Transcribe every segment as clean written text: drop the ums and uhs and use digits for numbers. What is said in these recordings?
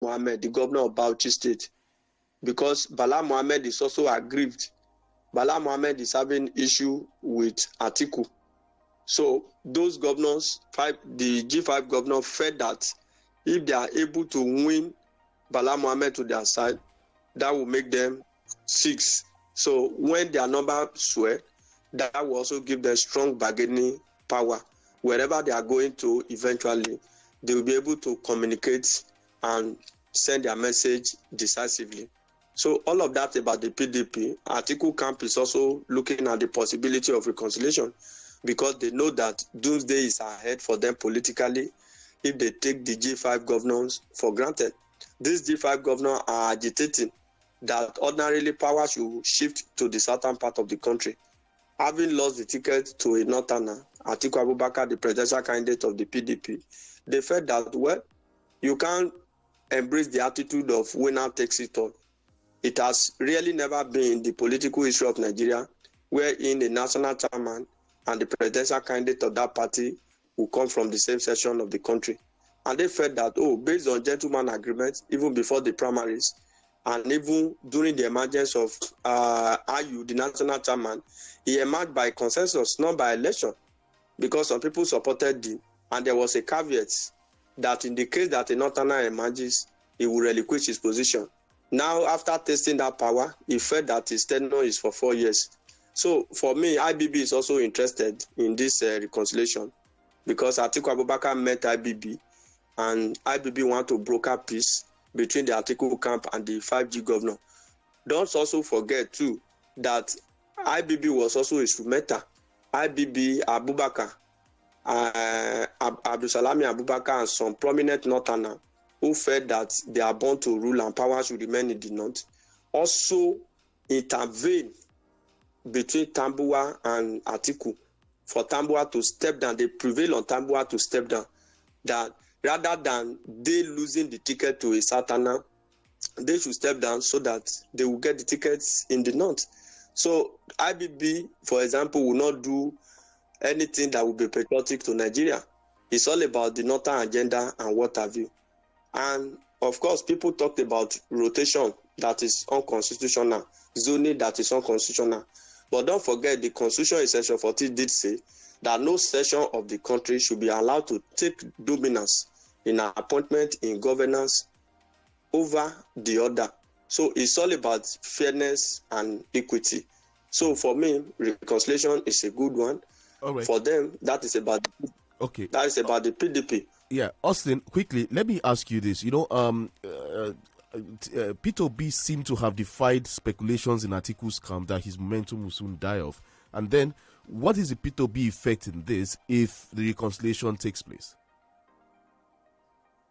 Mohammed, the governor of Bauchi State, because Bala Mohammed is also aggrieved. Bala Mohammed is having issue with Atiku. So those governors, the G5 governors, felt that if they are able to win Bala Mohammed to their side, that will make them 6. So when their number swell, that will also give them strong bargaining power. Wherever they are going to, eventually, they will be able to communicate and send their message decisively. So all of that about the PDP, Atiku camp is also looking at the possibility of reconciliation, because they know that doomsday is ahead for them politically if they take the G5 governors for granted. These G5 governors are agitating that ordinarily power should shift to the southern part of the country. Having lost the ticket to a northerner, Atiku Abubakar, the presidential candidate of the PDP, they felt that, well, you can't embrace the attitude of winner takes it all. It has really never been in the political history of Nigeria wherein a national chairman and the presidential candidate of that party will come from the same section of the country. And they felt that, based on gentleman agreement, even before the primaries, and even during the emergence of Ayu, the national chairman, he emerged by consensus, not by election, because some people supported him. And there was a caveat that in the case that a northerner emerges, he will relinquish his position. Now, after testing that power, he felt that his tenure is for 4 years. So, for me, IBB is also interested in this reconciliation, because Atiku Abubakar met IBB, and IBB want to broker peace between the Atiku camp and the 5G governor. Don't also forget, too, that IBB was also instrumental. IBB, Abubakar, Abdusalami Abubakar, and some prominent northerners who felt that they are born to rule and power should remain in the north, also intervene between Tambuwa and Atiku for Tambuwa to step down. They prevail on Tambuwa to step down. That rather than they losing the ticket to a southerner, they should step down so that they will get the tickets in the north. So IBB, for example, will not do anything that will be patriotic to Nigeria. It's all about the northern agenda and what have you. And of course, people talked about rotation that is unconstitutional, zoning that is unconstitutional. But don't forget, the Constitution in Section 40 did say that no section of the country should be allowed to take dominance in appointment in governance over the other. So it's all about fairness and equity. So for me, reconciliation is a good one. All right. For them, that is about that is about the PDP. Yeah, Austin, quickly, let me ask you this. Peter Obi seemed to have defied speculations in Atiku's camp that his momentum will soon die off. And then, what is the Peter Obi effect in this if the reconciliation takes place?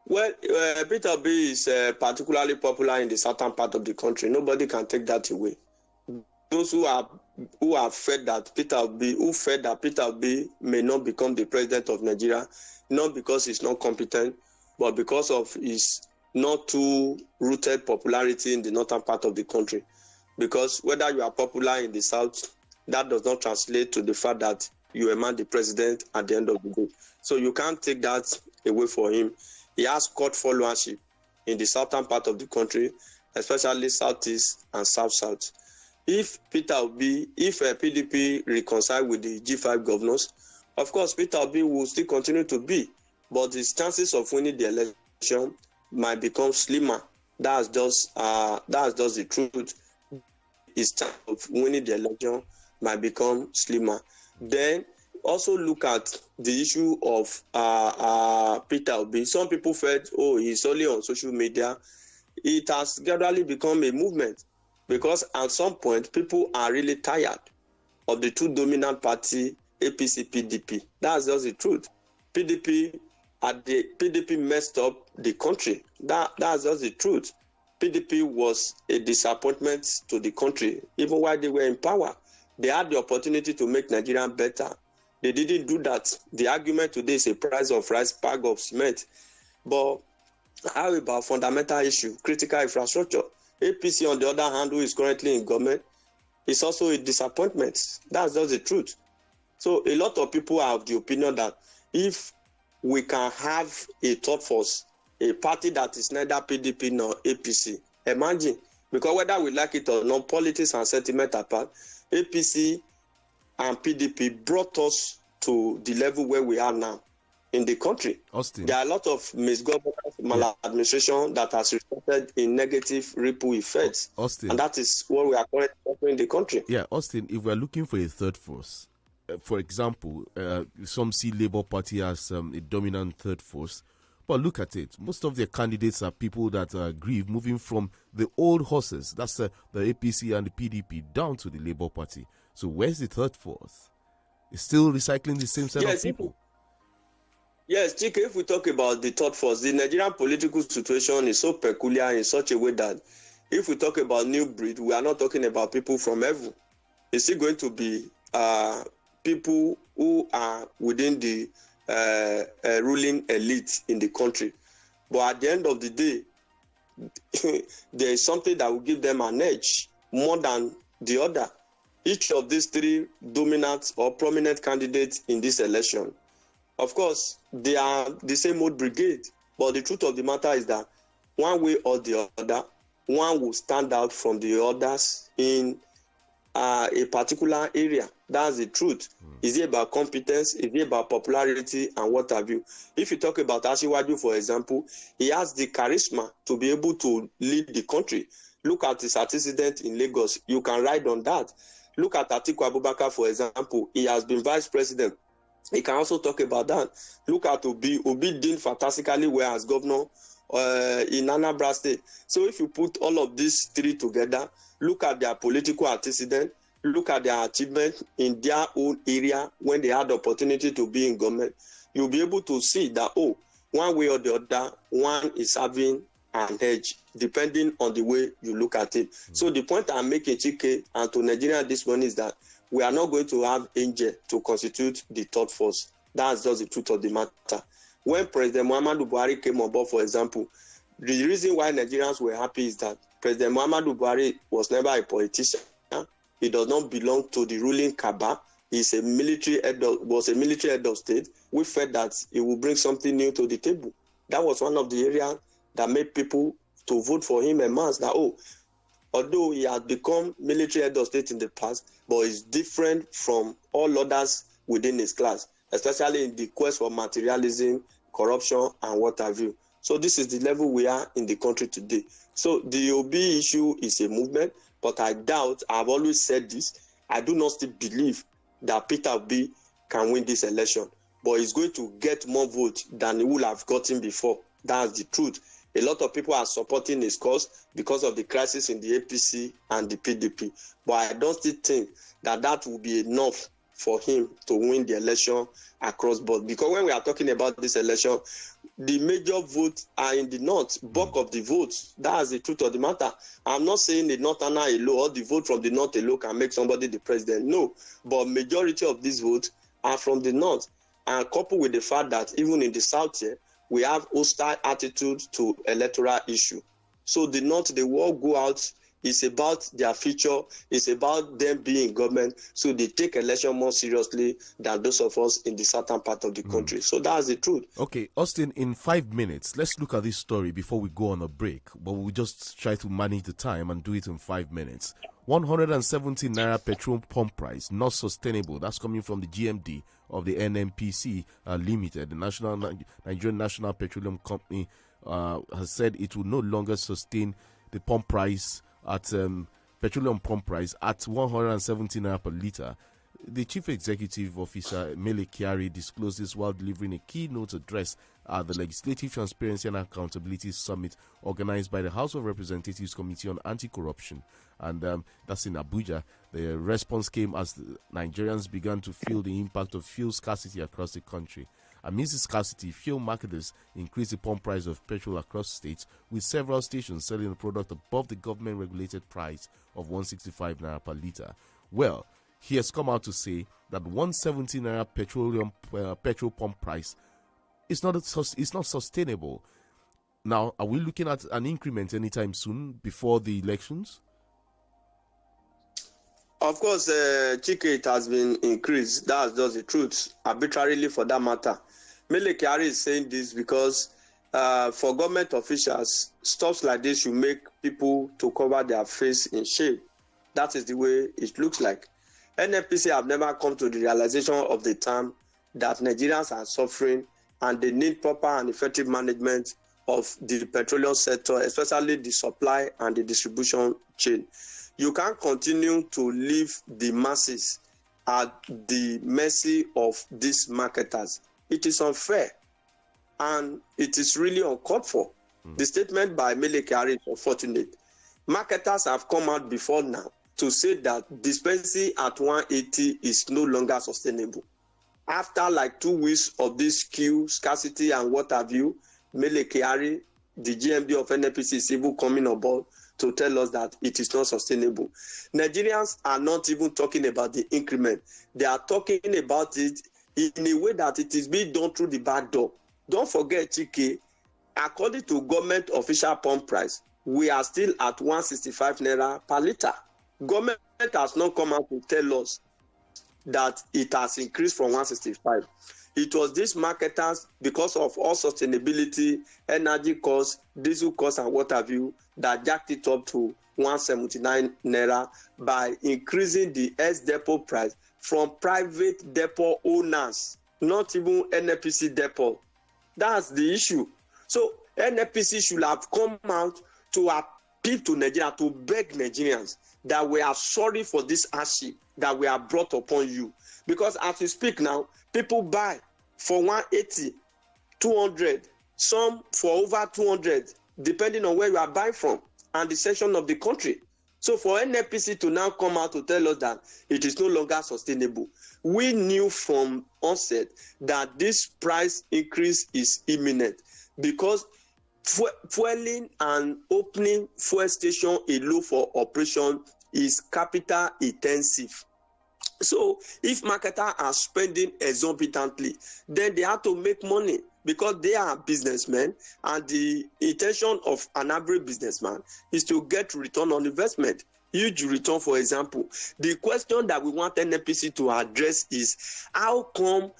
Well, Peter Obi is particularly popular in the southern part of the country. Nobody can take that away. Those who have felt that Peter Obi may not become the president of Nigeria, not because he's not competent, but because of his not too rooted popularity in the northern part of the country. Because whether you are popular in the south, that does not translate to the fact that you emerge the president at the end of the day. So you can't take that away from him. He has court followership in the southern part of the country, especially southeast and south-south. If PDP reconcile with the G5 governors, of course, Peter Obi will still continue to be, but his chances of winning the election might become slimmer. That's just the truth. His chance of winning the election might become slimmer. Then also look at the issue of Peter Obi. Some people felt, he's only on social media. It has gradually become a movement, because at some point people are really tired of the two dominant party, APC, PDP. That's just the truth. PDP messed up the country. That's just the truth. PDP was a disappointment to the country, even while they were in power. They had the opportunity to make Nigeria better. They didn't do that. The argument today is a price of rice, bag of cement. But how about fundamental issue, critical infrastructure? APC, on the other hand, who is currently in government, is also a disappointment. That's just the truth. So a lot of people are of the opinion that if we can have a third force a party that is neither PDP nor APC. Imagine, because whether we like it or not, politics and sentiment apart, APC and PDP brought us to the level where we are now in the country. Austin. There are a lot of misgovernance, maladministration that has resulted in negative ripple effects. Austin. And that is what we are currently suffering in the country. Yeah, Austin, if we are looking for a third force, for example, some see Labour Party as a dominant third force, but look at it. Most of their candidates are people that are aggrieved, moving from the old horses, that's the APC and the PDP, down to the Labour Party. So where's the third force? It's still recycling the same set of people. Yes, Chike, if we talk about the third force, the Nigerian political situation is so peculiar in such a way that if we talk about new breed, we are not talking about people from heaven. It's still going to be people who are within the ruling elite in the country. But at the end of the day, there is something that will give them an edge more than the other. Each of these three dominant or prominent candidates in this election, of course, they are the same old brigade. But the truth of the matter is that one way or the other, one will stand out from the others in a particular area. That's the truth. Is it about competence? Is it about popularity and what have you? If you talk about Asiwaju, for example, he has the charisma to be able to lead the country. Look at his antecedent in Lagos. You can ride on that. Look at Atiku Abubakar, for example. He has been vice president. He can also talk about that. Look at Obi. Obi did fantastically well as governor in Anambra State. So if you put all of these three together, look at their political antecedent, look at their achievement in their own area when they had the opportunity to be in government, you'll be able to see that, oh, one way or the other, one is having an edge, depending on the way you look at it. So the point I'm making, Chike, and to Nigeria this morning is that we are not going to have Angel to constitute the third force. That's just the truth of the matter. When President Muhammadu Buhari came on board, for example, the reason why Nigerians were happy is that President Muhammadu Buhari was never a politician. He does not belong to the ruling cabal. He's a military head of state. We felt that he will bring something new to the table. That was one of the areas that made people to vote for him en masse. That, although he has become military head of state in the past, but is different from all others within his class, especially in the quest for materialism, corruption, and what have you. So this is the level we are in the country today. So the OB issue is a movement, but I doubt, I've always said this, I do not still believe that Peter Obi can win this election. But he's going to get more votes than he would have gotten before. That's the truth. A lot of people are supporting his cause because of the crisis in the APC and the PDP. But I don't still think that that will be enough for him to win the election across board. Because when we are talking about this election, the major votes are in the north, bulk of the votes. That's the truth of the matter. I'm not saying the northerner alone or the vote from the north alone can make somebody the president. No, but majority of these votes are from the north. And coupled with the fact that even in the south here, we have hostile attitude to electoral issue. So the north, they will go out. It's about their future. It's about them being in government. So they take election more seriously than those of us in the southern part of the country. So that's the truth. Okay, Austin, in 5 minutes, let's look at this story before we go on a break. But we'll just try to manage the time and do it in 5 minutes. 170 naira petrol pump price, not sustainable. That's coming from the GMD of the NNPC Limited. The Nigerian National Petroleum Company has said it will no longer sustain the pump price at petroleum pump price at 170 naira per litre. The Chief Executive Officer, Mele Kyari, disclosed this while delivering a keynote address at the Legislative Transparency and Accountability Summit organized by the House of Representatives Committee on Anti-Corruption. And that's in Abuja. The response came as the Nigerians began to feel the impact of fuel scarcity across the country. Amidst the scarcity, fuel marketers increased the pump price of petrol across states, with several stations selling the product above the government-regulated price of 165 naira per litre. Well, he has come out to say that 170 naira petrol pump price is not sustainable. Now, are we looking at an increment anytime soon before the elections? Of course, Chike, it has been increased. That's just the truth, arbitrarily for that matter. Mele Kyari is saying this because for government officials, stuff like this should make people to cover their face in shame. That is the way it looks like. NNPC have never come to the realization of the time that Nigerians are suffering and they need proper and effective management of the petroleum sector, especially the supply and the distribution chain. You can't continue to leave the masses at the mercy of these marketers. It is unfair and it is really uncalled for. The statement by Mele Kyari is unfortunate. Marketers have come out before now to say that dispensing at 180 is no longer sustainable. After like 2 weeks of this queue, scarcity, and what have you, Mele Kyari, the GMD of NNPC, is even coming on board to tell us that it is not sustainable. Nigerians are not even talking about the increment. They are talking about it in a way that it is being done through the back door. Don't forget, CHIKE, according to government official pump price, we are still at 165 naira per litre. Government has not come out to tell us that it has increased from 165. It was these marketers, because of all sustainability, energy costs, diesel costs, and what have you, that jacked it up to 179 naira by increasing the S-depot price from private depot owners, not even NNPC depot. That's the issue. So NNPC should have come out to appeal to Nigeria, to beg Nigerians that we are sorry for this hardship that we have brought upon you. Because as we speak now, people buy for 180, 200, some for over 200, depending on where you are buying from and the section of the country. So for NNPC to now come out to tell us that it is no longer sustainable, we knew from onset that this price increase is imminent, because fueling and opening fuel station alone for operation is capital intensive. So if marketers are spending exorbitantly, then they have to make money, because they are businessmen, and the intention of an average businessman is to get return on investment, huge return. For example, the question that we want NNPC to address is how come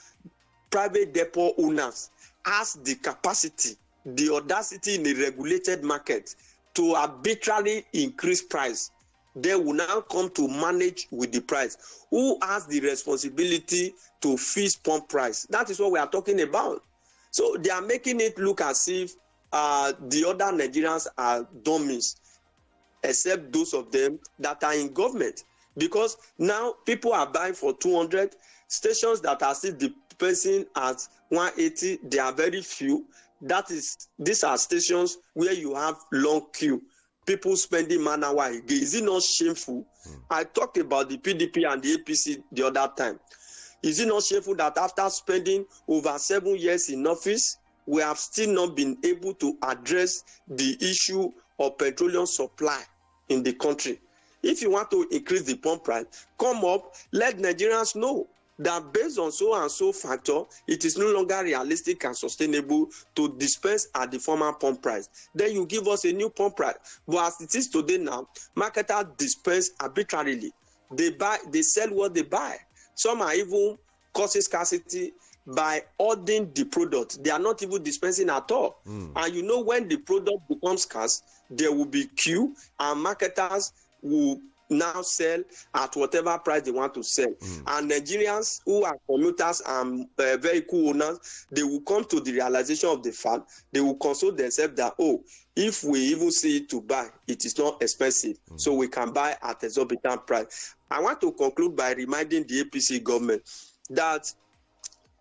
private depot owners has the capacity, the audacity in a regulated market to arbitrarily increase price? They will now come to manage with the price. Who has the responsibility to fix pump price? That is what we are talking about. So they are making it look as if the other Nigerians are dummies, except those of them that are in government. Because now people are buying for 200. Stations that are still dispensing at 180, they are very few. These are stations where you have long queue. People spending man hour again. Is it not shameful? I talked about the PDP and the APC the other time. Is it not shameful that after spending over 7 years in office, we have still not been able to address the issue of petroleum supply in the country? If you want to increase the pump price, come up, let Nigerians know that based on so and so factor, it is no longer realistic and sustainable to dispense at the former pump price. Then you give us a new pump price. But as it is today now, marketers dispense arbitrarily. They sell what they buy. Some are even causing scarcity by ordering the product. They are not even dispensing at all. And you know, when the product becomes scarce, there will be queue, and marketers will now sell at whatever price they want to sell. And Nigerians who are commuters and vehicle owners, they will come to the realization of the fact, they will console themselves that, oh, if we even see it to buy, it is not expensive, so we can buy at exorbitant price. I want to conclude by reminding the APC government that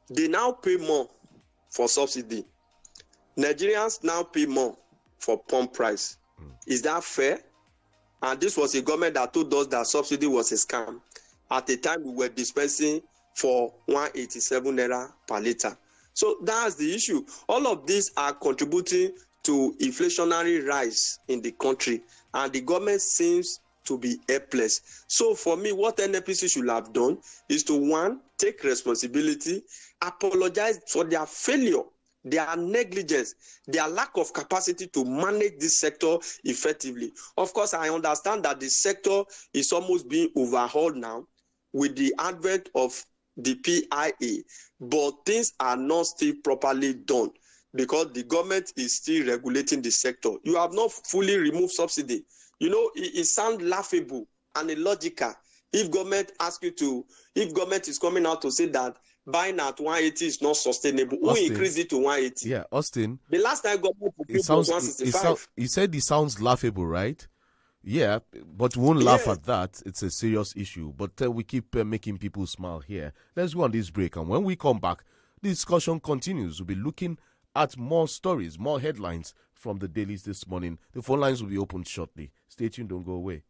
they now pay more for subsidy. Nigerians now pay more for pump price. Is that fair? And this was a government that told us that subsidy was a scam. At the time, we were dispensing for 187 naira per litre. So that's the issue. All of these are contributing to inflationary rise in the country, and the government seems to be helpless. So for me, what NNPC should have done is to, one, take responsibility, apologize for their failure, their negligence, their lack of capacity to manage this sector effectively. Of course, I understand that the sector is almost being overhauled now with the advent of the PIA, but things are not still properly done. because the government is still regulating the sector. You have not fully removed subsidy. You know, it sounds laughable and illogical if government is coming out to say that buying at 180 is not sustainable. Who increase it to 180? Yeah, Austin. The last time government was 165. You said it sounds laughable, right? Yeah, but we won't laugh at that. It's a serious issue. But we keep making people smile here. Let's go on this break. And when we come back, the discussion continues. We'll be looking at more stories, more headlines from the dailies this morning. The phone lines will be opened shortly. Stay tuned. Don't go away.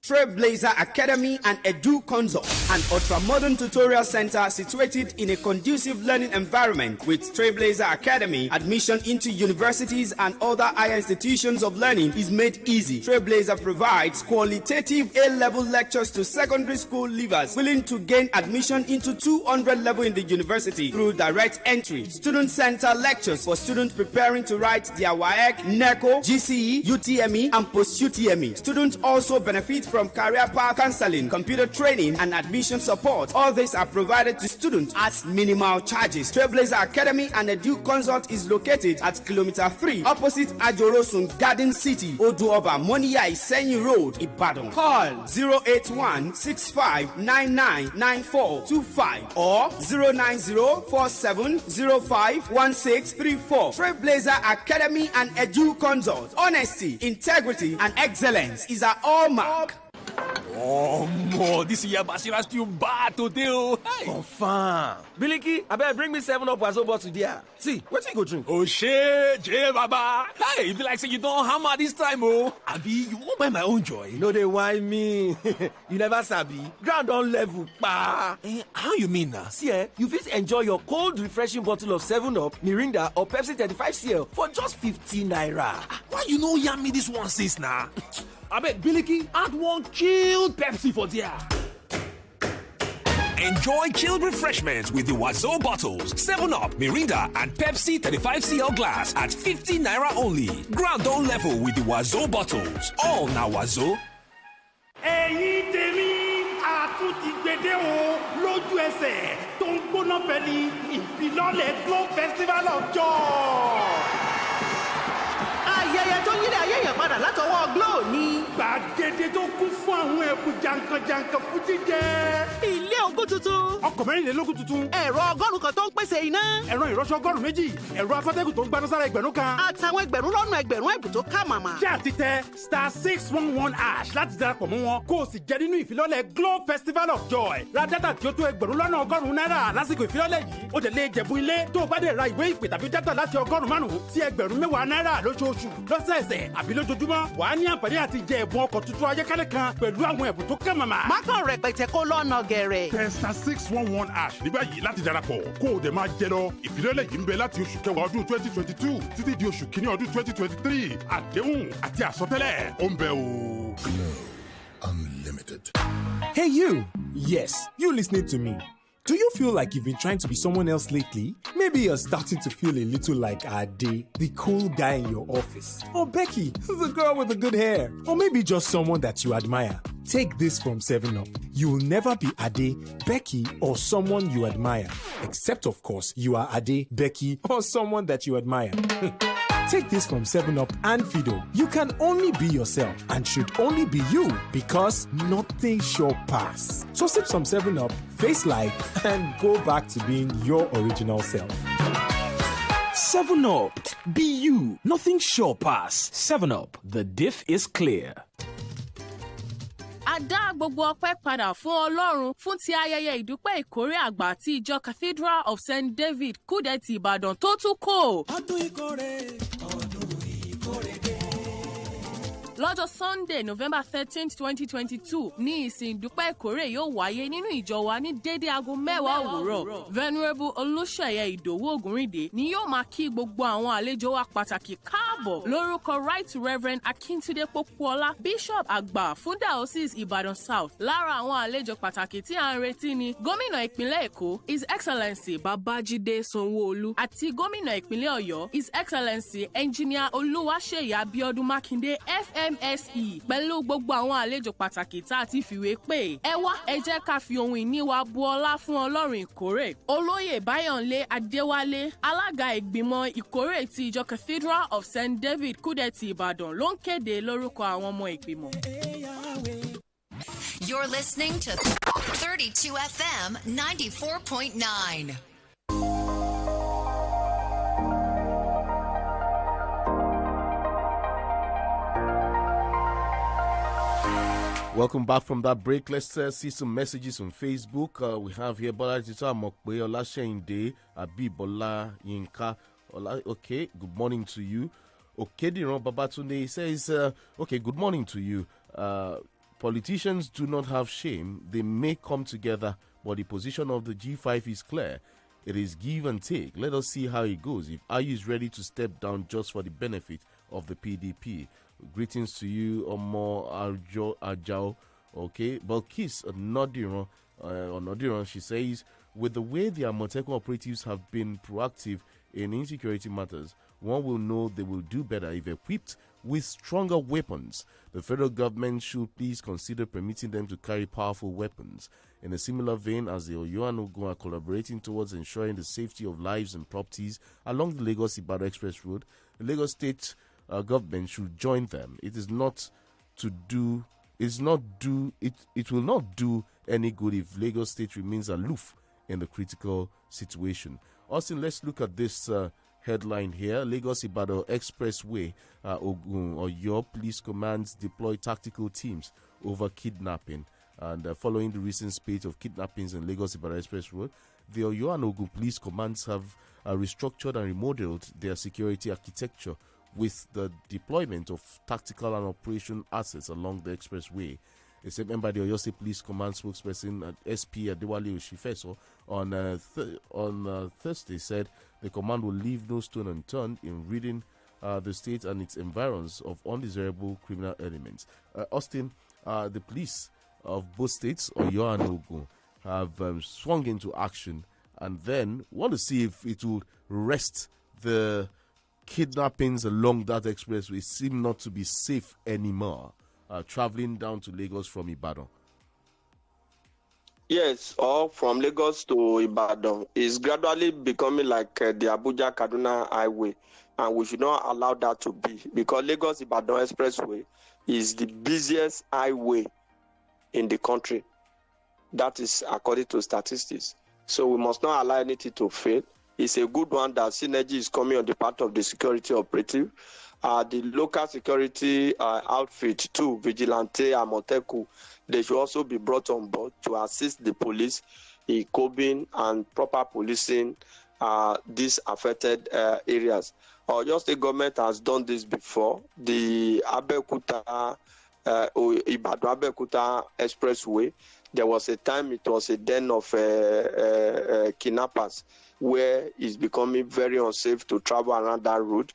Trailblazer Academy and Edu Consult, an ultra-modern tutorial center situated in a conducive learning environment. With Trailblazer Academy, admission into universities and other higher institutions of learning is made easy. Trailblazer provides qualitative A-level lectures to secondary school leavers willing to gain admission into 200 level in the university through direct entry. Student center lectures for students preparing to write their WAEC, NECO, GCE, UTME, and post-UTME. Students also benefit from career path counseling, computer training, and admission support. All these are provided to students at minimal charges. Trailblazer Academy and Edu Consult is located at Kilometer 3, opposite Ajorosun Garden City, Oduoba, Moniya Isenyi Road, Ibadan. Call 081-6599-9425 or 090-4705-1634. Trailblazer Academy and Edu Consult. Honesty, integrity, and excellence is our hallmark. Oh, this year Basira still bad today. Hey. Confirm. Biliki, I better bring me 7 up as over to there. See, what you go drink? Oh shit, J Baba. Hey, if you like say you don't hammer this time, oh. Abi, you won't buy my own joy. No, they whine me. You never sabi. Ground on level, pa. How you mean now? See, you fit enjoy your cold, refreshing bottle of 7-Up, Mirinda, or Pepsi 35cl for just 15 naira. Why you know yam me this one since now? I bet Biliki add one chilled Pepsi for there. Enjoy chilled refreshments with the Wazo bottles, 7-Up, Mirinda, and Pepsi 35cl glass at 15 naira only. Ground on level with the Wazo bottles. All now Wazo. Ẹ̀yin tèmi àtúntì gbèdé o lójú ẹsẹ̀ tó ń gbóná pẹ̀lú ìfilọ́lẹ̀ Glow Festival of Joy. Ayẹyẹ tó yílẹ̀ ayé yẹn padà látọwọ́ Glow ni. Gbàgede tó kún fún àwọn ẹ̀bùn jàǹkànjàǹkàn fún jíjẹ. Ilé ogún tuntun. Ọkọ̀ mẹ́rìnlélógún tuntun. Ẹ̀rọ 100 kan tó ń pèsè iná. Ẹ̀rọ ìrọṣọ 200, ẹ̀rọ afẹ́fẹ́ tó ń gbaná sára 1,000 kan. Àtàwọn ẹgbẹ̀rún ẹ̀bùn tó ká màmá. Ṣé àti tẹ *611# láti darapọ̀ mọ́ wọn kó o sì jẹ nínú ìfilọ́lẹ̀ Glow Festival of Joy. Ra dátà tí ó tó ẹgbẹ̀rún náírà lásìkò ìfilọ́lẹ̀ yìí. Ó dẹ̀ lè jẹ̀bú ilé tó o bá dẹ̀ ra ìwé ìpè tàbí dátà láti $500 sí ẹgbẹ̀rún 10 náírà lóṣooṣù, lọ́sẹ̀ẹsẹ̀ àbí lójoojúmọ́. Wàá ní àǹfààní àti jẹ ẹ̀bùn ọkọ̀ tuntun ayékálẹ̀ kan pẹ̀lú àwọn ẹ̀bùn tó ká màmá. Má kàn rẹpẹtẹ kó lọ́nà gẹ̀rẹ̀. Tẹ *611# ní báyìí láti darapọ̀ kó o dẹ̀ máa jẹ lọ. Ìfilọ́lẹ̀ yìí ń bẹ láti oṣù kẹwàá ọdún 2022 títí di oṣù kìíní ọdún 2023. Àdéhùn àti àsọtẹ́lẹ̀ ó ń bẹ o. Glow Unlimited. Hey you! Yes, you listening to me. Do you feel like you've been trying to be someone else lately? Maybe you're starting to feel a little like Ade, the cool guy in your office. Or Becky, the girl with the good hair. Or maybe just someone that you admire. Take this from 7-Up. You will never be Ade, Becky, or someone you admire. Except, of course, you are Ade, Becky, or someone that you admire. Take this from 7-Up and Fido. You can only be yourself and should only be you because nothing shall pass. So sip some 7-Up, face life, and go back to being your original self. 7-Up. Be you. Nothing sure pass. 7-Up. The diff is clear. A dá gbogbo ọpẹ́ padà fún Ọlọ́run fún ti ayẹyẹ ìdúpẹ́ ìkórè àgbà tí ìjọ Cathedral of St. David Kúdẹ̀tì Ìbàdàn tó tún kò. Ọdún ìkórè dé. Lọ́jọ́ Sunday, November 13th, 2022 ní ìsìn ìdúpẹ́ ìkórè yóò wáyé nínú ìjọ wa ní déédéé aago 10 òwúrọ̀. Venerable Olúṣèyẹ Ìdòwú Ògúnrìndé ni yóò máa kí gbogbo àwọn àlejò wa pàtàkì káàbọ̀ káàbọ̀ lórúkọ Right Reverend Akíntúndé Pópóọlá Bishop àgbà fún Diocese Ìbàdàn South. Lára àwọn àlejò pàtàkì tí à ń retí ni gómìnà ìpínlẹ̀ Èkó His Excellency Babájídé Sanwó-Olú àti gómìnà ìpínlẹ̀ Ọ̀yọ́ His Excellency Engineer Olúwaṣèyí Abíọ́dún Mákindé FMSE pẹ̀lú gbogbo àwọn àlejò pàtàkì tá a ti fìwé pè. Ẹ wá ẹ jẹ́ ká fi ohun ìní wa bu ọlá fún Ọlọ́run ìkórè. Olóyè Báyọ̀nlé Adéwálé alága ìgbìmọ̀ ìkórè ti ìjọ Cathedral of St. David Kúdẹ̀tì Ìbàdàn ló ń kéde lórúkọ àwọn ọmọ ìgbìmọ̀. You're listening to 32 FM 94.9. Welcome back from that break. Let's see some messages on Facebook. We have here Bola Tita Mokwe, Olasheinde, Abibola Yinka. Okay, good morning to you. Okediran Babatunde says, okay, good morning to you. Politicians do not have shame. They may come together, but the position of the G5 is clear. It is give and take. Let us see how it goes. If Ayu is ready to step down just for the benefit of the PDP. Greetings to you, Omo Ajao. Okay, Balkis Nodiran, she says, with the way the Amotekun operatives have been proactive in insecurity matters, one will know they will do better if equipped with stronger weapons. The federal government should please consider permitting them to carry powerful weapons. In a similar vein, as the Oyo and Ogun are collaborating towards ensuring the safety of lives and properties along the Lagos-Ibadan Express Road, the Lagos State government should join them. It will not do any good if Lagos State remains aloof in the critical situation. Austin, let's look at this headline here. Lagos-Ibadan Expressway, Ogun Oyo Police Commands deploy tactical teams over kidnapping. And following the recent spate of kidnappings in Lagos-Ibadan Express Road, the Oyo and Ogun Police Commands have restructured and remodeled their security architecture with the deployment of tactical and operation assets along the expressway. A statement by the Oyo State Police Command spokesperson SP Adewale Oshifeso on Thursday said the command will leave no stone unturned in ridding the state and its environs of undesirable criminal elements. Austin, the police of both states, Oyo and Ogun, have swung into action and then want to see if it will wrest the kidnappings along that expressway seem not to be safe anymore, traveling down to Lagos from Ibadan. Yes, or from Lagos to Ibadan is gradually becoming like the Abuja-Kaduna highway, and we should not allow that to be, because Lagos-Ibadan Expressway is the busiest highway in the country. That is according to statistics. So we must not allow anything to fail. It's a good one that synergy is coming on the part of the security operative. The local security outfit too, Vigilante, Amoteku, they should also be brought on board to assist the police in coping and proper policing these affected areas. Oyo State government has done this before. The Ibadan Abeokuta Expressway, there was a time it was a den of kidnappers, where it's becoming very unsafe to travel around that route.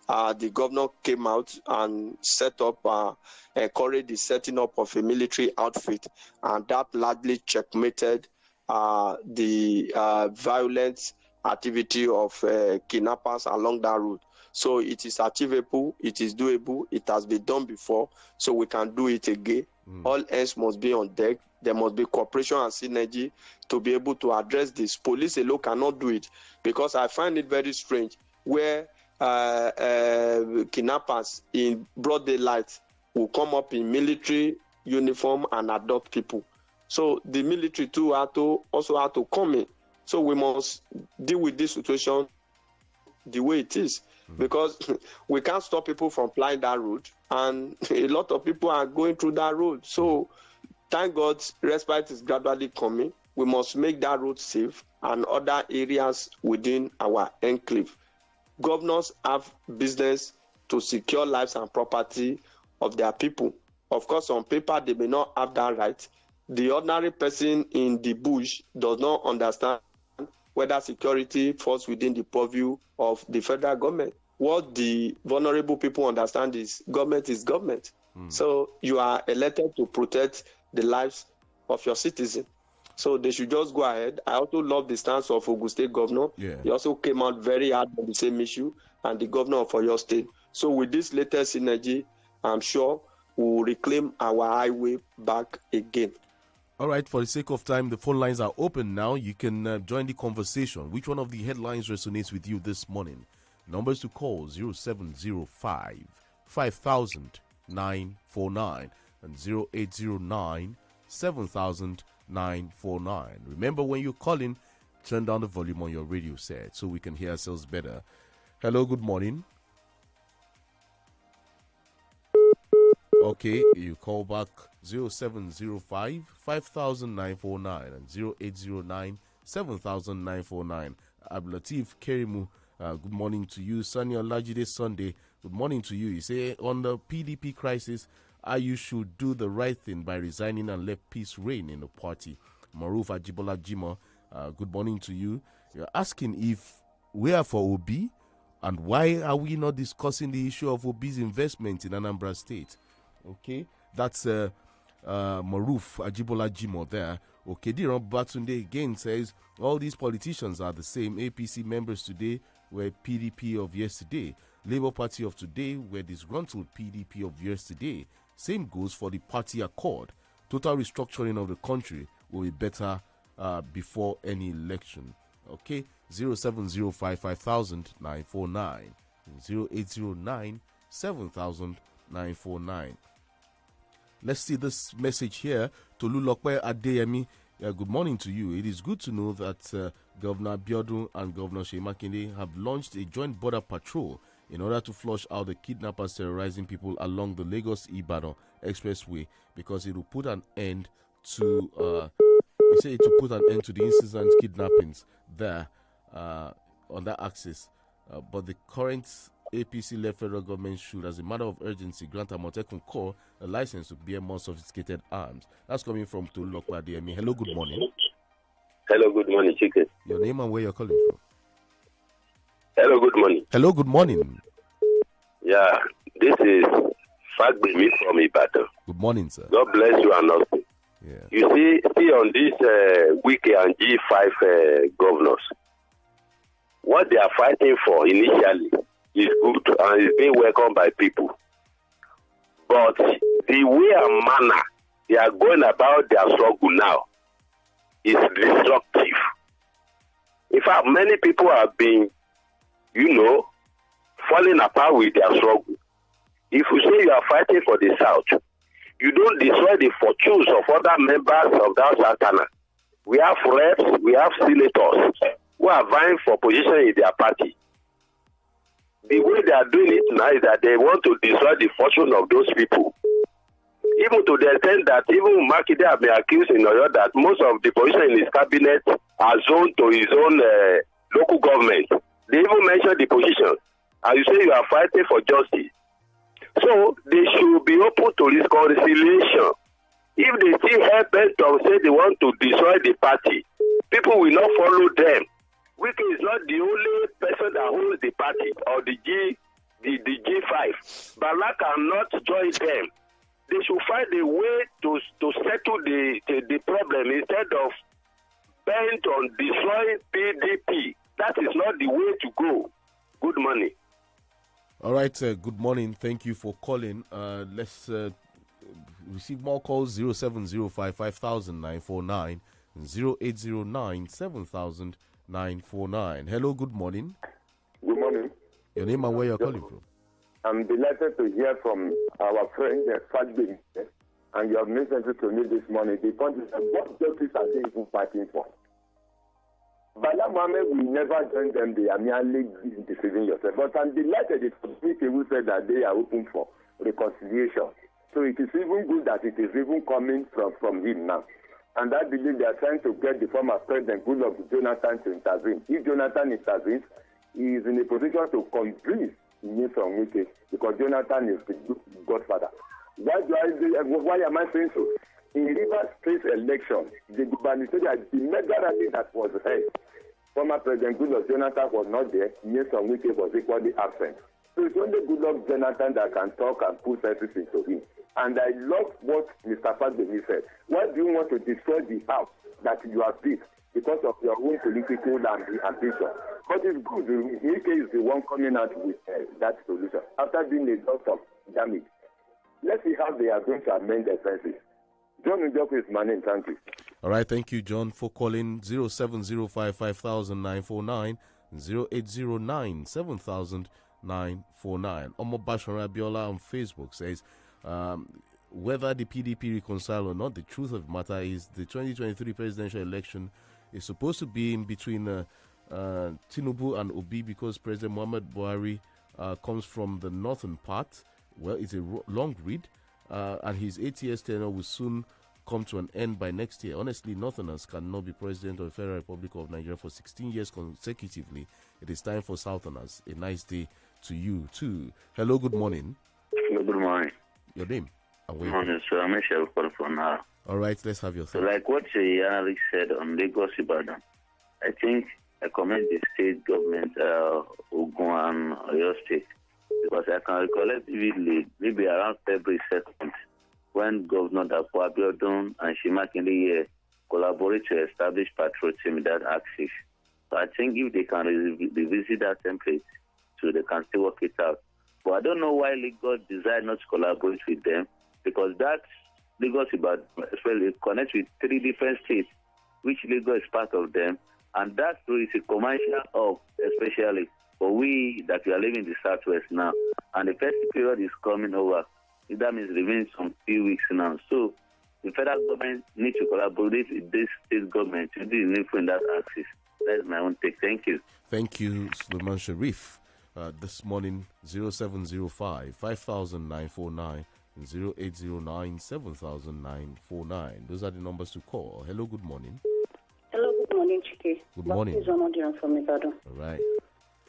The governor came out and set up, encouraged the setting up of a military outfit, and that largely checkmated the violent activity of kidnappers along that route. So it is achievable, it is doable, it has been done before, so we can do it again. All hands must be on deck. There must be cooperation and synergy to be able to address this. Police alone cannot do it, because I find it very strange where kidnappers in broad daylight will come up in military uniform and adopt people. So the military too also have to come in. So we must deal with this situation the way it is, because we can't stop people from flying that road, and a lot of people are going through that road. So thank God respite is gradually coming. We must make that road safe and other areas within our enclave. Governors have business to secure lives and property of their people. Of course, on paper, they may not have that right. The ordinary person in the bush does not understand whether security falls within the purview of the federal government. what the vulnerable people understand is government. So you are elected to protect the lives of your citizens. So they should just go ahead. I also love the stance of Ogun State Governor. Yeah. He also came out very hard on the same issue, and the governor of Oyo State. So with this latest synergy, I'm sure we will reclaim our highway back again. All right, for the sake of time, the phone lines are open now. You can join the conversation. Which one of the headlines resonates with you this morning? Numbers to call 0705 5000 949 and 0809 7000 949. Remember, when you're calling, turn down the volume on your radio set so we can hear ourselves better. Hello, good morning. Okay, you call back 0705 5000 949 and 0809 7000 949. Ablatif Kerimu, good morning to you. Sani Olajide Sunday, good morning to you. You say, on the PDP crisis, you should do the right thing by resigning and let peace reign in the party. Maruf Ajibola Jimo, good morning to you. You're asking if we are for Obi and why are we not discussing the issue of Obi's investment in Anambra State. Okay, that's Maruf Ajibola Jimo there. Okay, Diron Batunde again says all these politicians are the same. APC members today were PDP of yesterday. Labour Party of today were disgruntled PDP of yesterday. Same goes for the party accord. Total restructuring of the country will be better before any election. Okay, 0705 5000 949 0809 7000 949. Let's see this message here. Tolulokwe Adeyemi, good morning to you. It is good to know that Governor Abiodun and Governor Seyi Makinde have launched a joint border patrol in order to flush out the kidnappers terrorizing people along the Lagos-Ibadan Expressway, because it will put an end to the incessant kidnappings there on that axis. But the current APC-led federal government should, as a matter of urgency, grant Amotekun Corps a license to bear more sophisticated arms. That's coming from Tolulokwe Adeyemi. Hello, good morning. Hello, good morning, CHIKE. Your name and where you're calling from? Hello, good morning. Hello, good morning. Yeah, this is Fagbemi from Ibadan. Good morning, sir. God bless you and us. Yeah. You see on this Wike and G5 governors, what they are fighting for initially is good and is being welcomed by people. But the way and manner they are going about their struggle now is destructive. In fact, many people have been, falling apart with their struggle. If you say you are fighting for the South, you don't destroy the fortunes of other members of that Santana. We have reps, we have senators who are vying for position in their party. The way they are doing it now is that they want to destroy the fortune of those people. Even to the extent that even Makinde have been accused in Oyo that most of the position in his cabinet are zoned to his own local government. They even mentioned the position. And you say you are fighting for justice. So they should be open to reconciliation. If they still help bent or say they want to destroy the party, people will not follow them. Wike is not the only person that holds the party or the G5. Bala cannot join them. They should find a way to settle the problem instead of bent on destroying PDP. That is not the way to go. Good morning. All right, good morning. Thank you for calling. Let's receive more calls. 0705 5000 949 and 0809 7000 949. Hello, good morning. Good morning. Your name and where you're calling from? I'm delighted to hear from our friend, Fagbemi, and you have mentioned it to me this morning. The point is, what justice are they even fighting for? Bala Mohammed will never join them. They are merely deceiving yourself. But I'm delighted it was people who said that they are open for reconciliation. So it is even good that it is even coming from him now. And I believe they are trying to get the former president, Goodluck Jonathan, to intervene. If Jonathan intervenes, he is in a position to convince from Wike, because Jonathan is the godfather. Why am I saying so? In Rivers State election, the gubernatorial, the mega rally that was held, former President Goodluck Jonathan was not there. From Wike was equally absent. So it's only Goodluck Jonathan that can talk and put sense into him. And I love what Mr. Fagbemi said. Why do you want to destroy the house that you have built because of your own political ambition? But it's good. Ike is the one coming out with that solution after doing a lot of damage. Let's see how they are going to amend the fences. John Njoko is my name. Thank you. All right, thank you, John, for calling 0705 5949 0809 7949. Omo Bashara Abiola on Facebook says, whether the PDP reconcile or not, the truth of the matter is the 2023 presidential election is supposed to be in between Tinubu and Obi because President Muhammad Buhari comes from the northern part. Well, it's a long read, and his 8 years tenure will soon come to an end by next year. Honestly, Northerners cannot be president of the Federal Republic of Nigeria for 16 years consecutively. It is time for Southerners. A nice day to you, too. Hello, good morning. Hello, good morning. Your name? Good morning, sir. I'm Michelle from now. All right, let's have your thoughts. Like what the analyst said on Lagos Ibadan, I think I commend the state government, Ogun and Oyo State, because I can recollect vividly, maybe around February 2nd, when Governor Dapo Abiodun and Shima Kinde collaborate to establish patrol team in that axis. So I think if they can revisit that template, so they can still work it out. But I don't know why Lagos decided not to collaborate with them, because that Lagos especially connects with 3 different states, which Lagos is part of them, and that is a commercial hub, especially for we that we are living in the southwest now, and the festive period is coming over. That means remains some few weeks now. So the federal government needs to collaborate with this state government to do enough in that axis. That's my own take. Thank you. Thank you, Suleiman Sharif. This morning, 0705 5949 and 0809 7949. Those are the numbers to call. Hello, good morning. Hello, good morning, Chike. Good morning. This is Onodiran from Ibadan. All right.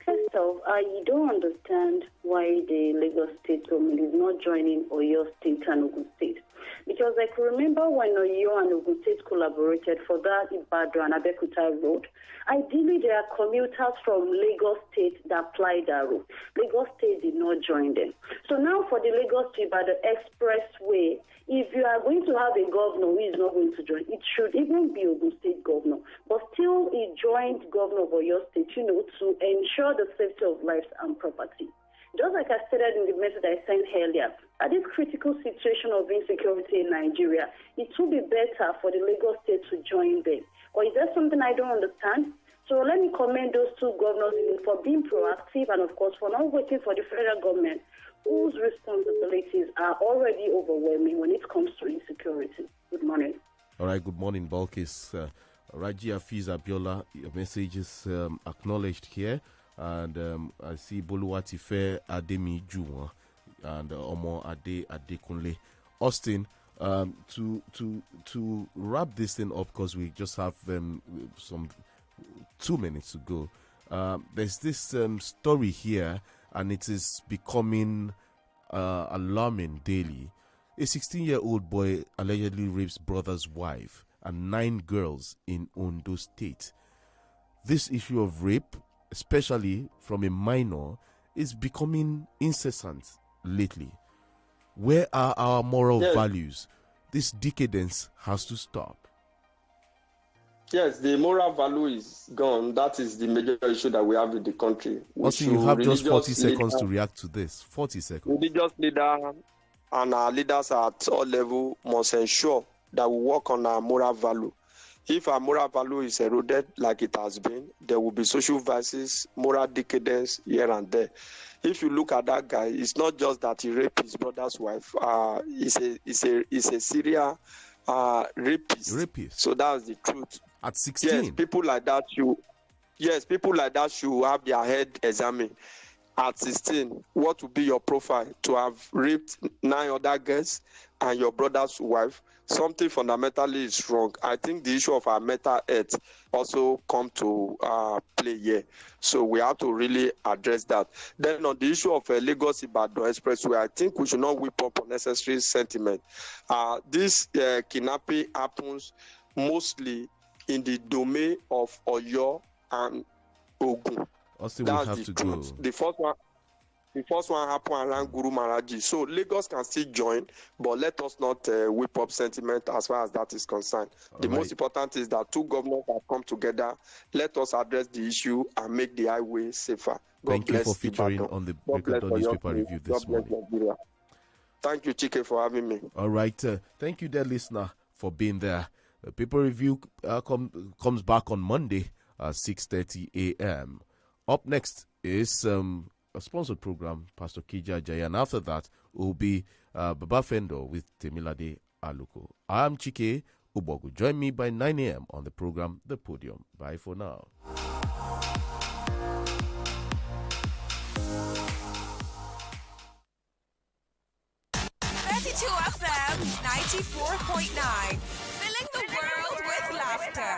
First off, I don't understand why the Lagos State government is not joining Oyo State and Ogun State. Because I can remember when Oyo and Ogun State collaborated for that Ibadan and Abeokuta road. Ideally, there are commuters from Lagos State that apply that road. Lagos State did not join them. So now for the Lagos to Ibadan Expressway, if you are going to have a governor who is not going to join, it should even be Ogun State governor. But still, he joined governor of Oyo State, to ensure the safety of lives and property. Just like I stated in the message I sent earlier, at this critical situation of insecurity in Nigeria, it would be better for the Lagos State to join them. Or is there something I don't understand? So let me commend those 2 governors for being proactive and, of course, for not waiting for the federal government, whose responsibilities are already overwhelming when it comes to insecurity. Good morning. All right, good morning, Balkis. Raji Afiz Abiola, your message is acknowledged here. And I see Boluwati Fair Ademi Juwa and Omo Adekunle. Austin, to wrap this thing up, because we just have some 2 minutes to go. There's this story here, and it is becoming alarming daily. A 16-year-old boy allegedly rapes brother's wife and 9 girls in Ondo State. This issue of rape, especially from a minor, is becoming incessant lately. Where are our moral values? This decadence has to stop. Yes, the moral value is gone. That is the major issue that we have in the country. Also, you have just 40 seconds to react to this. 40 seconds. Religious leader and our leaders at all levels must ensure that we work on our moral value. If our moral value is eroded like it has been, there will be social vices, moral decadence here and there. If you look at that guy, it's not just that he raped his brother's wife. He's a serial rapist. So that's the truth. At 16? Yes, people like that should have their head examined. At 16, what would be your profile? To have raped 9 other girls and your brother's wife? Something fundamentally is wrong. I think the issue of our mental health also come to play here. So we have to really address that. Then on the issue of Lagos Ibadan Expressway, I think we should not whip up unnecessary sentiment. This kidnapping happens mostly in the domain of Oyo and Ogun. Also, we have to go. The first one, The first one happened around Guru Maharaji. So Lagos can still join, but let us not whip up sentiment as far as that is concerned. The most important is that two governors have come together. Let us address the issue and make the highway safer. Thank you for featuring on the Breakdown Newspaper Review this morning. Thank you, Chike, for having me. All right. Thank you, dear listener, for being there. The Paper Review comes back on Monday at 6:30 a.m. Up next is a sponsored program, Pastor Kija Jaya, and after that will be Baba Fendo with Temilade Aluko. I'm Chike OGBOGU. Join me by 9 a.m. on the program The Podium. Bye for now. FM 94.9, filling the world with laughter.